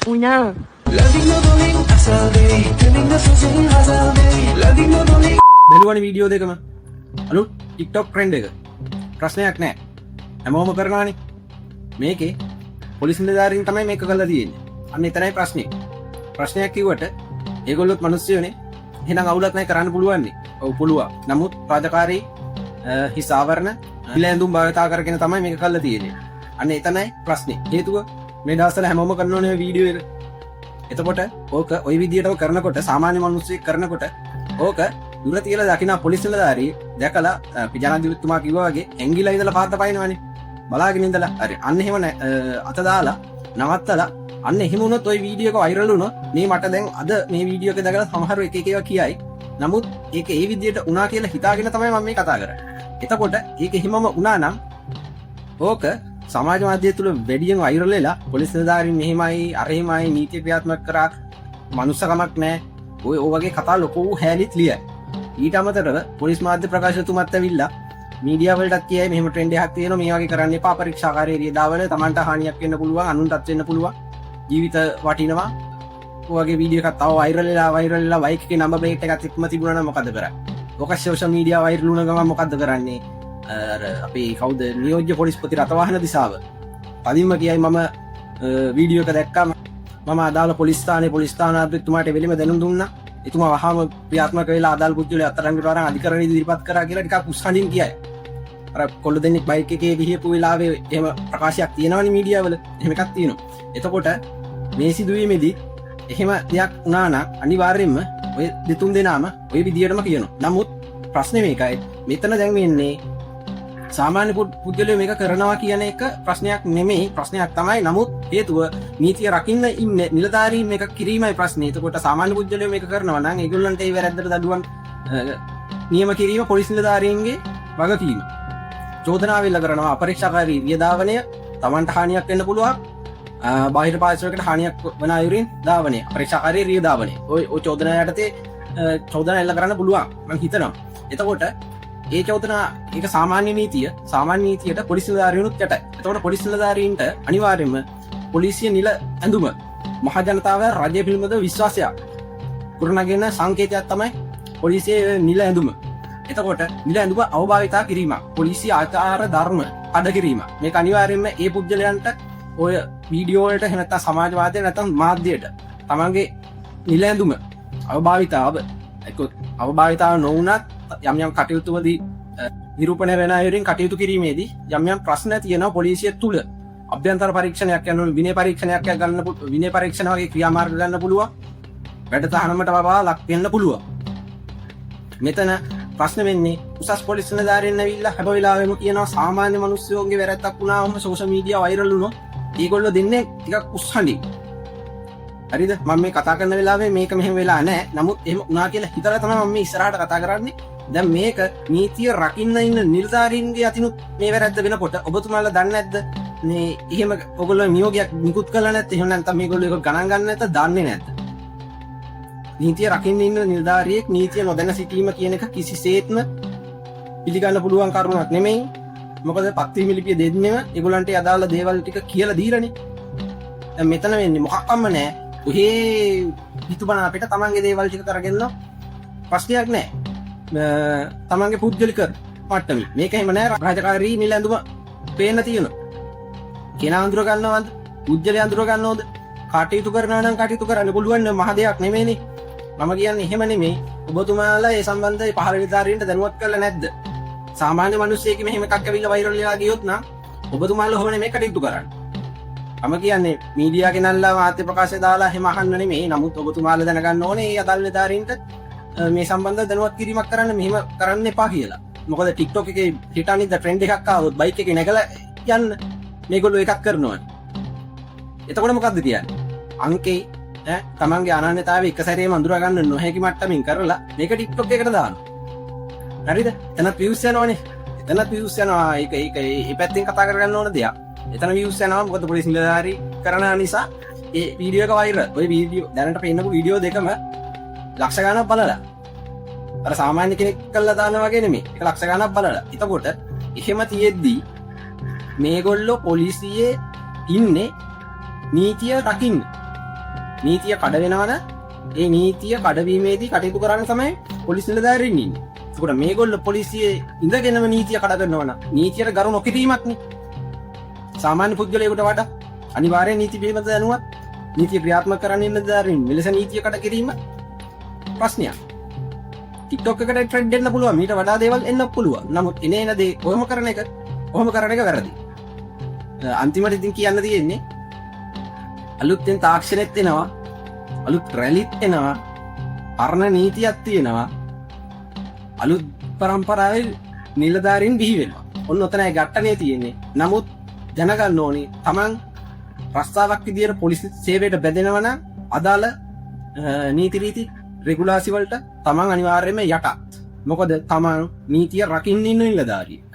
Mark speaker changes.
Speaker 1: punya.
Speaker 2: බැලුවනේ video දෙකම අලුත් TikTok trend එක ප්‍රශ්නයක් නැහැ හැමෝම කරනවානේ මේකේ පොලිස් නිලධාරීන් තමයි මේක කරලා තියෙන්නේ අන්න එතනයි ප්‍රශ්නයක් කිව්වට ඒගොල්ලොත් මිනිස්සුනේ එහෙනම් අවුලක් නැහැ කරන්න පුළුවන් නේ ඔව් පුළුවන් නමුත් රාජකාරී හිස් ආවරණ ඉලැඳුම් භාවිතා කරගෙන තමයි මේක කරලා තියෙන්නේ අන්න එතනයි ප්‍රශ්නේ හේතුව මේ දවස්වල හැමෝම කරනෝනේ වීඩියෝ එක එතකොට ඕක ওই විදියට කරනකොට සාමාන්‍ය මිනිස්සෙක් කරනකොට ඕක දුර තියලා දකින්න පොලිස් නිලධාරී දැකලා පිජානදිතුමා කිව්වා වගේ ඇඟිලා ඉඳලා පාත පයින්නවනේ බලාගෙන ඉඳලා හරි අන්න එහෙම අත දාලා නවත්තලා අන්න එහෙම වුණොත් ওই වීඩියෝ එක වෛරල් වුණොත් මේ මට දැන් අද මේ වීඩියෝ එක දැකලා සමහරව එක ඒවා කියයි නමුත් ඒක ඒ විදියට වුණා කියලා හිතාගෙන තමයි මම මේ කතා කරන්නේ එතකොට ඒක එහෙමම වුණා නම් ඕක සමාජ මාධ්‍ය තුල වැඩියෙන් වෛරල් වෙලා පොලිස් නිලධාරීන් මෙහෙමයි අර එහෙමයි නීති ක්‍රියාත්මක කරා මනුස්සකමක් නැහැ ඔය වගේ කතා ලොකු හැලිත් ලියයි ඊට අමතරව පොලිස් මාධ්‍ය ප්‍රකාශකතුමත් ඇවිල්ලා මීඩියා වලටත් කියයි මෙහෙම ට්‍රෙන්ඩ් එකක් තියෙනවා මේ වගේ කරන්න එපා පරීක්ෂාකාරී එරියදාවල Tamanට හානියක් වෙන්න පුළුවන් අනුන්ටත් වෙන්න පුළුවන් ජීවිත වටිනවා ඔය වගේ වීඩියෝ එකක් තව වෛරල් වෙලා බයික් එකේ නම්බර් ප්ලේට් එකත් එක්කම තිබුණා නම් මොකද කරන්නේ ඔක සෝෂල් මීඩියා වෛරල් වුණ ගමන් මොකද්ද කරන්නේ අර අපි කවුද නියෝජ්‍ය පොලිස්පති රතවාහන දිසාව කලින්ම කියයි මම වීඩියෝ එක දැක්කම මම අදාළ පොලිස් ස්ථානාධිපතිතුමාට වෙලෙම දැනුම් දුන්නා එතුමා වහාම ක්‍රියාත්මක වෙලා අදාළ පුද්ගලයා අත්අඩංගුවට අරන් අධිකරණය ඉදිරිපත් කරා කියලා ටිකක් උස්සහඬින් කියයි අර කොල්ල දෙන්නෙක් බයික් එකේ විහිපු වෙලාවේ එහෙම ප්‍රකාශයක් තියෙනවනේ මීඩියා වල එහෙම එකක් තියෙනවා එතකොට මේ සිදුවීමේදී එහෙම දෙයක් වුණා නම් අනිවාර්යයෙන්ම ඔය දෙතුන් දෙනාම ඔය විදියටම කියනවා නමුත් ප්‍රශ්නේ මේකයි මෙතන දැන් වෙන්නේ සාමාන්‍ය පුද්ගලයෝ මේක කරනවා කියන එක ප්‍රශ්නයක් නෙමෙයි ප්‍රශ්නයක් තමයි නමුත් හේතුව නීතිය රකින්න ඉන්න නිලධාරීන් මේක කිරීමයි ප්‍රශ්නේ. එතකොට සාමාන්‍ය පුද්ගලයෝ මේක කරනවා නම් ඒගොල්ලන්ට ඒ වැරද්දට දඩුවම් නියම කිරීම පොලිස් නිලධාරීන්ගේ වගකීම. චෝදනාව එල්ල කරනවා අපරීක්ෂාකාරී වියදාවනය Tamanට හානියක් වෙන්න පුළුවන්. බාහිර පාර්ශ්වයකට හානියක් වන අයුරින් ධාවනය අපරීක්ෂාකාරී වියදාවනය. ඔය චෝදනා යටතේ චෝදනා එල්ල කරන්න පුළුවන් මම හිතනවා. එතකොට ඒ චෝදනා ඒක සාමාන්‍ය නීතියට පොලිස් නිලධාරීනුත් යටයි. එතකොට පොලිස් නිලධාරීන්ට අනිවාර්යයෙන්ම පොලිසිය නිල ඇඳුම මහ ජනතාව රජය පිළිබඳ විශ්වාසයක් කුරුණගෙන සංකේතයක් තමයි පොලිසියේ නිල ඇඳුම. එතකොට නිල ඇඳුම අවභාවිතා කිරීම, පොලිසිය ආචාර ධර්ම අඩ කිරීම. මේක අනිවාර්යයෙන්ම ඒ පුද්ගලයන්ට ඔය වීඩියෝ වලට එහෙම නැත්නම් සමාජවාදයට නැත්නම් මාධ්‍යයට තමන්ගේ නිල ඇඳුම අවභාවිතාව නොවුනත් යම් කටයුතුවදී නිරූපණය වෙන අයුරින් කටයුතු කිරීමේදී යම් ප්‍රශ්න තියෙනවා පොලිසිය තුල අභ්‍යන්තර පරීක්ෂණයක් යනවා විනය පරීක්ෂණයක් ගන්න විනය පරීක්ෂණ වගේ ක්‍රියාමාර්ග ගන්න පුළුවන් වැඩ තහනමට පවා ලක් වෙන්න පුළුවන් මෙතන ප්‍රශ්න වෙන්නේ උසස් පොලිස් නිලධාරීන් ඇවිල්ලා හැම වෙලාවෙම කියනවා සාමාන්‍ය මිනිස්සුන්ගේ වැරද්දක් වුණාම සෝෂල් මීඩියා වෛරල් වුණොත් ඒගොල්ලෝ දෙන්නේ ටිකක් උස්සහඬින් හරිද මම මේ කතා කරන වෙලාවේ මේක මෙහෙම වෙලා නැහැ නමුත් එහෙම වුණා කියලා හිතලා තමයි මම මේ ඉස්සරහට කතා කරන්නේ දැන් මේක නීතිය රකින්න ඉන්න නිලධාරීන්ගේ අතිනුත් මේ වැරද්ද වෙනකොට ඔබතුමාලා දන්නේ නැද්ද මේ එහෙම ඔයගොල්ලෝ නියෝගයක් නිකුත් කළා නැත්නම් එහෙම නැත්නම් මේගොල්ලෝ ඒක ගණන් ගන්න නැත්නම් දන්නේ නැද්ද නීතිය රකින්න ඉන්න නිලධාරියෙක් නීතිය නොදැන සිටීම කියන එක කිසිසේත්ම පිළිගන්න පුළුවන් කරුණක් නෙමෙයි මොකද පත්වීම ලිපිය දෙන්නෙම ඒගොල්ලන්ට අදාළ දේවල් ටික කියලා දීලානේ දැන් මෙතන වෙන්නේ මොකක්වත්ම නැහැ ඔහේ හිතුබන අපිට තමන්ගේ දේවල් ටික කරගෙන ප්‍රශ්නයක් නැහැ තමන්ගේ පුද්ගලික මට්ටමේ මේක එහෙම නෑ රාජකාරී නිල ඇඳුම පේන්න තියෙනවා කෙනා අඳුර ගන්නවද පුද්ගලයා අඳුර ගන්නවද කටයුතු කරනවා නම් කටයුතු කරන්න පුළුවන් මහ දෙයක් නෙමෙයිනේ මම කියන්නේ එහෙම නෙමෙයි ඔබතුමාලා ඒ සම්බන්ධව පහළ නිලධාරීන්ට දැනුවත් කරලා නැද්ද සාමාන්‍ය මිනිස්සෙක් මෙහෙම එකක් ඇවිල්ලා වෛරල් වෙලා ගියොත් නම් ඔබතුමාලා හොනේ මේ කටයුතු කරන්න මම කියන්නේ මීඩියා ගෙනල්ලා මාධ්‍ය ප්‍රකාශය දාලා එහෙම අහන්න නෙමෙයි නමුත් ඔබතුමාලා දැනගන්න ඕනේ ඒ අදාළ නිලධාරීන්ට මේ සම්බන්ධව දැනුවත් කිරීමක් කරන්න මෙහෙම කරන්න එපා කියලා. මොකද TikTok එකේ හිටානිද්ද ට්‍රෙන්ඩ් එකක් ආවොත් බයික් එකේ නැගලා යන්න මේගොල්ලෝ එකක් කරනවා. එතකොට මොකද්ද කියන්නේ? අංකේ තමන්ගේ අනන්‍යතාවය එක සැරේම අඳුරා ගන්න නොහැකි මට්ටමින් කරලා මේක TikTok එකට දානවා. හරිද? එතන views යනවනේ. එතන views යනවා. ඒක මේ පැත්තෙන් කතා කරගන්න ඕන දෙයක්. එතන views යනවා මොකද පොලිස් නිලධාරී කරන නිසා ඒ වීඩියෝ එක වෛරල්. ওই වීඩියෝ දැනට පෙන්නපු වීඩියෝ දෙකම ලක්ෂ ගණනක් බලලා අර සාමාන්‍ය කෙනෙක් කළා දාන වගේ නෙමෙයි ඒක ලක්ෂ ගණනක් බලලා එතකොට එහෙම තියෙද්දී මේගොල්ලෝ පොලිසියේ ඉන්නේ නීතිය රකින්න නීතිය කඩ වෙනවන ඒ නීතිය කඩවීමේදී කටයුතු කරන්න තමයි පොලිස් නිලධාරීන් ඉන්නේ. ඒකට මේගොල්ලෝ පොලිසියේ ඉඳගෙනම නීතිය කඩ කරනවා නම් නීතියට ගරු නොකිරීමක්නේ. සාමාන්‍ය පුද්ගලයෙකුට වඩා අනිවාර්යෙන් නීති පිළිබඳ දැනුවත් නීතිය ක්‍රියාත්මක කරන්න නිලධාරීන් මෙලෙස නීතිය කඩ කිරීම ප්‍රශ්නයක්. TikTok එකට ට්‍රෙන්ඩ් එන්න පුළුවන්. මීට වඩා දේවල් එන්න පුළුවන්. නමුත් එන දේ කොහොම කරන එක වැරදි. අන්තිමට ඉතින් කියන්න තියෙන්නේ අලුත්ෙන් තාක්ෂණෙත් එනවා. අලුත් රැලිත් එනවා. පරණ නීතියක් තියෙනවා. අලුත් පරම්පරාවේ නිලධාරීන් බිහි වෙනවා. ඔන්න ඔතනයි ගැට්ටනේ තියෙන්නේ. නමුත් දැනගන්න ඕනේ තමන් රස්සාවක් විදියට පොලිස් සේවයට බැඳෙනවා නම් අදාළ නීති රීති රෙගුලාසි වලට තමන් අනිවාර්යයෙන්ම යටත්. මොකද තමන් නීතිය රකින්න ඉන්න නිලධාරියෙක්.